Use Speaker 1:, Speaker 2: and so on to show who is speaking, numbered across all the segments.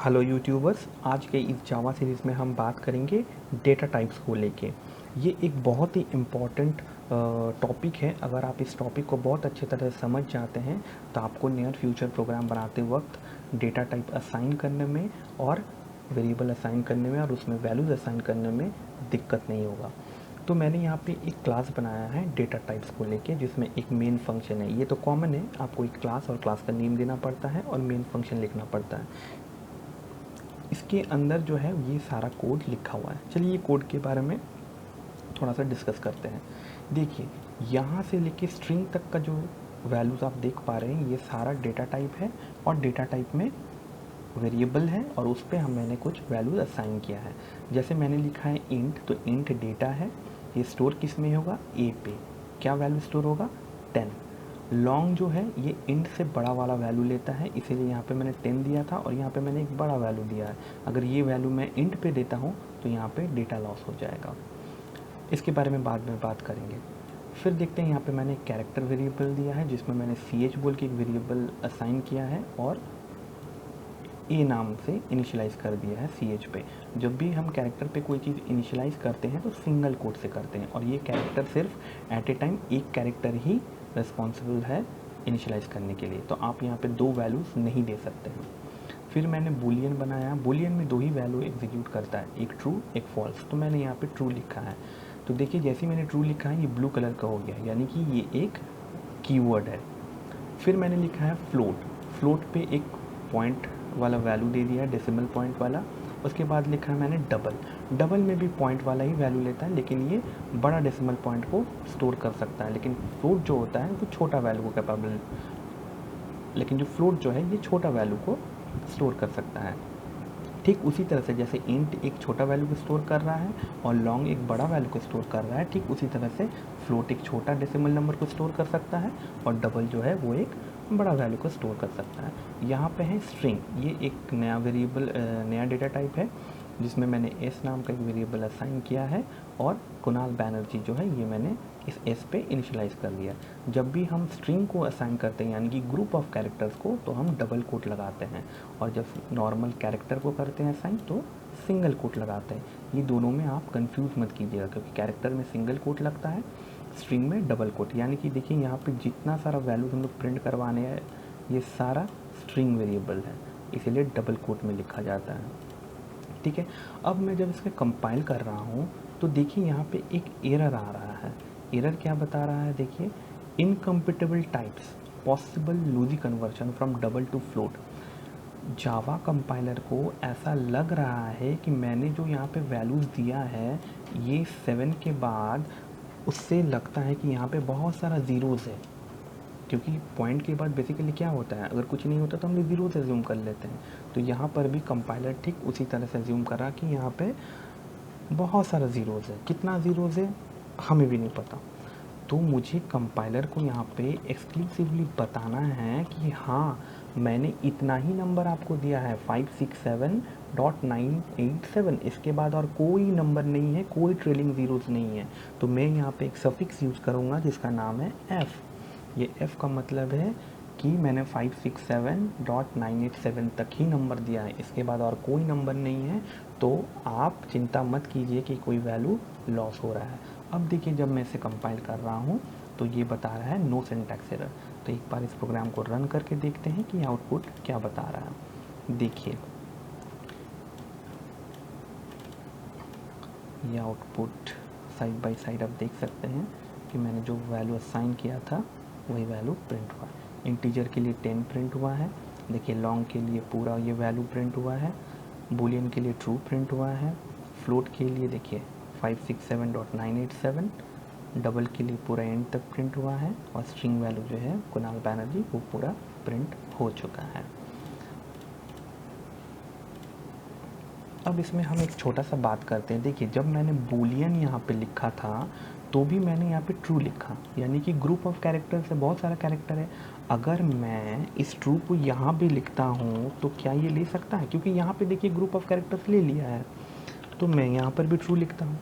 Speaker 1: Hello YouTubers, आज के इस जावा सीरीज़ में हम बात करेंगे डेटा टाइप्स को लेके। ये एक बहुत ही इम्पॉर्टेंट टॉपिक है। अगर आप इस टॉपिक को बहुत अच्छे तरह से समझ जाते हैं तो आपको नियर फ्यूचर प्रोग्राम बनाते वक्त डेटा टाइप असाइन करने में और वेरिएबल असाइन करने में और उसमें वैल्यूज़ असाइन करने में दिक्कत नहीं होगा। तो मैंने यहाँ पे एक क्लास बनाया है डेटा टाइप्स को लेके, जिसमें एक मेन फंक्शन है। ये तो कॉमन है, आपको एक क्लास और क्लास का नेम देना पड़ता है और मेन फंक्शन लिखना पड़ता है। इसके अंदर जो है ये सारा कोड लिखा हुआ है। चलिए कोड के बारे में थोड़ा सा डिस्कस करते हैं। देखिए, यहाँ से लेके स्ट्रिंग तक का जो वैल्यूज़ आप देख पा रहे हैं, ये सारा डेटा टाइप है और डेटा टाइप में वेरिएबल है और उस पर मैंने कुछ वैल्यूज असाइन किया है। जैसे मैंने लिखा है इंट, तो इंट डेटा है, ये स्टोर किस में होगा, ए पे। क्या वैल्यू स्टोर होगा, 10। लॉन्ग जो है ये इंट से बड़ा वाला वैल्यू लेता है, इसीलिए यहाँ पे मैंने 10 दिया था और यहाँ पे मैंने एक बड़ा वैल्यू दिया है। अगर ये वैल्यू मैं इंट पे देता हूँ तो यहाँ पे डेटा लॉस हो जाएगा। इसके बारे में बाद में बात करेंगे। फिर देखते हैं, यहाँ पे मैंने एक कैरेक्टर वेरिएबल दिया है जिसमें मैंने ch बोल के एक वेरिएबल असाइन किया है और ए नाम से इनिशियलाइज़ कर दिया है ch पे। जब भी हम कैरेक्टर पे कोई चीज़ इनिशियलाइज़ करते हैं तो सिंगल कोट से करते हैं और ये कैरेक्टर सिर्फ एट ए टाइम एक कैरेक्टर ही रिस्पॉन्सिबल है इनिशियलाइज़ करने के लिए। तो आप यहाँ पे दो वैल्यूज़ नहीं दे सकते हैं। फिर मैंने बूलियन बनाया। बूलियन में दो ही वैल्यू एग्जीक्यूट करता है, एक ट्रू एक फॉल्स। तो मैंने यहाँ पे ट्रू लिखा है। तो देखिए, जैसे ही मैंने ट्रू लिखा है ये ब्लू कलर का हो गया, यानी कि ये एक कीवर्ड है। फिर मैंने लिखा है फ्लोट। फ्लोट पे एक पॉइंट वाला वैल्यू दे दिया है, डेसिमल पॉइंट वाला। उसके बाद लिखा है मैंने डबल। डबल में भी पॉइंट वाला ही वैल्यू लेता है, लेकिन ये बड़ा डेसिमल पॉइंट को स्टोर कर सकता है। लेकिन फ्लोट जो होता है वो छोटा वैल्यू को कैपेबल, लेकिन जो फ्लोट जो है ये छोटा वैल्यू को स्टोर कर सकता है। ठीक उसी तरह से जैसे इंट एक छोटा वैल्यू को स्टोर कर रहा है और लॉन्ग एक बड़ा वैल्यू को स्टोर कर रहा है, ठीक उसी तरह से फ्लोट एक छोटा डेसिमल नंबर को स्टोर कर सकता है और डबल जो है वो एक बड़ा वैल्यू को स्टोर कर सकता है। यहाँ पे है स्ट्रिंग, ये एक नया वेरिएबल, नया डेटा टाइप है जिसमें मैंने एस नाम का एक वेरिएबल असाइन किया है और कुणाल बैनर्जी जो है ये मैंने इस एस पे इनिशियलाइज़ कर दिया। जब भी हम स्ट्रिंग को असाइन करते हैं यानी कि ग्रुप ऑफ कैरेक्टर्स को, तो हम डबल कोट लगाते हैं और जब नॉर्मल कैरेक्टर को करते हैं असाइन तो सिंगल कोट लगाते हैं। ये दोनों में आप कंफ्यूज मत कीजिएगा, क्योंकि कैरेक्टर में सिंगल कोट लगता है, स्ट्रिंग में डबल कोट। यानी कि देखिए, यहाँ पे जितना सारा वैल्यूज हम लोग प्रिंट करवाने हैं ये सारा स्ट्रिंग वेरिएबल है, इसीलिए डबल कोट में लिखा जाता है। ठीक है, अब मैं जब इसके कंपाइल कर रहा हूँ तो देखिए यहाँ पे एक एरर आ रहा है। एरर क्या बता रहा है, देखिए, incompatible types possible lossy conversion from double to float. Java compiler को ऐसा लग रहा है कि मैंने जो यहाँ पे वैल्यूज़ दिया है ये 7 के बाद, उससे लगता है कि यहाँ पे बहुत सारा ज़ीरोज़ है, क्योंकि पॉइंट के बाद बेसिकली क्या होता है, अगर कुछ नहीं होता तो हम ज़ीरो से ज़ूम कर लेते हैं। तो यहाँ पर भी कंपाइलर ठीक उसी तरह से ज़ूम कर रहा कि यहाँ पे बहुत सारा ज़ीरोज़ है। कितना ज़ीरोज़ है हमें भी नहीं पता। तो मुझे कंपाइलर को यहाँ पे एक्सक्लूसिवली बताना है कि हाँ, मैंने इतना ही नंबर आपको दिया है 567.987, इसके बाद और कोई नंबर नहीं है, कोई ट्रेलिंग ज़ीरोज़ नहीं है। तो मैं यहाँ पे एक सफिक्स यूज़ करूँगा जिसका नाम है एफ़। ये एफ़ का मतलब है कि मैंने 567.987 तक ही नंबर दिया है, इसके बाद और कोई नंबर नहीं है। तो आप चिंता मत कीजिए कि कोई वैल्यू लॉस हो रहा है। अब देखिए, जब मैं इसे कंपाइल कर रहा हूँ तो ये बता रहा है नो सिंटैक्स एरर। तो एक बार इस प्रोग्राम को रन करके देखते हैं कि आउटपुट क्या बता रहा है। देखिए, ये आउटपुट साइड बाय साइड आप देख सकते हैं कि मैंने जो वैल्यू असाइन किया था वही वैल्यू प्रिंट हुआ। इंटीजर के लिए 10 प्रिंट हुआ है। देखिए, लॉन्ग के लिए पूरा ये वैल्यू प्रिंट हुआ है। बूलियन के लिए ट्रू प्रिंट हुआ है। फ्लोट के लिए देखिए 567.987, डबल के लिए पूरा एंड तक प्रिंट हुआ है और स्ट्रिंग वैल्यू जो है कुणाल बैनर्जी वो पूरा प्रिंट हो चुका है। अब इसमें हम एक छोटा सा बात करते हैं। देखिए, जब मैंने बूलियन यहाँ पे लिखा था तो भी मैंने यहाँ पे ट्रू लिखा, यानी कि ग्रुप ऑफ कैरेक्टर से बहुत सारा कैरेक्टर है। अगर मैं इस ट्रू को यहाँ भी लिखता हूँ तो क्या ये ले सकता है, क्योंकि यहाँ पे देखिए ग्रुप ऑफ कैरेक्टर्स ले लिया है। तो मैं यहाँ पर भी ट्रू लिखता हूँ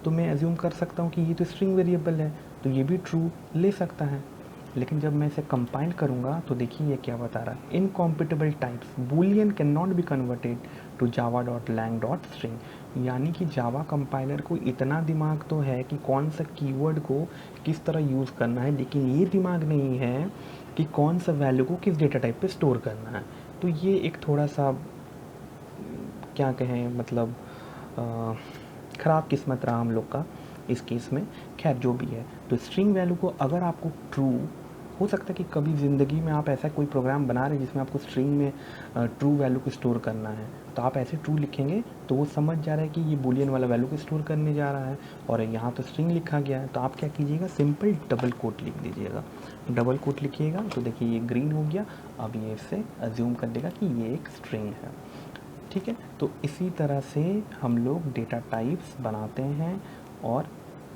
Speaker 1: तो मैं एज्यूम कर सकता हूँ कि ये तो स्ट्रिंग वेरिएबल है, तो ये भी ट्रू ले सकता है। लेकिन जब मैं इसे कंपाइल करूँगा तो देखिए ये क्या बता रहा है, incompatible types boolean cannot be converted to java.lang.string। यानी कि जावा कंपाइलर को इतना दिमाग तो है कि कौन सा कीवर्ड को किस तरह यूज़ करना है, लेकिन ये दिमाग नहीं है कि कौन सा वैल्यू को किस डेटा टाइप पे स्टोर करना है। तो ये एक थोड़ा सा क्या कहें, मतलब ख़राब किस्मत रहा हम लोग का इस केस में। खैर जो भी है, तो स्ट्रिंग वैल्यू को अगर आपको ट्रू, हो सकता है कि कभी ज़िंदगी में आप ऐसा कोई प्रोग्राम बना रहे हैं जिसमें आपको स्ट्रिंग में ट्रू वैल्यू को स्टोर करना है, तो आप ऐसे ट्रू लिखेंगे तो वो समझ जा रहा है कि ये बूलियन वाला वैल्यू को स्टोर करने जा रहा है, और यहाँ तो स्ट्रिंग लिखा गया है। तो आप क्या कीजिएगा, सिंपल डबल कोट लिख दीजिएगा। डबल कोट लिखिएगा तो देखिए ये ग्रीन हो गया। अब ये इससे अज्यूम कर देगा कि ये एक स्ट्रिंग है। ठीक है, तो इसी तरह से हम लोग डेटा टाइप्स बनाते हैं और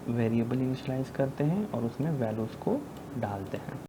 Speaker 1: वेरिएबल इनिशियलाइज़ करते हैं और उसमें वैल्यूज़ को डालते हैं।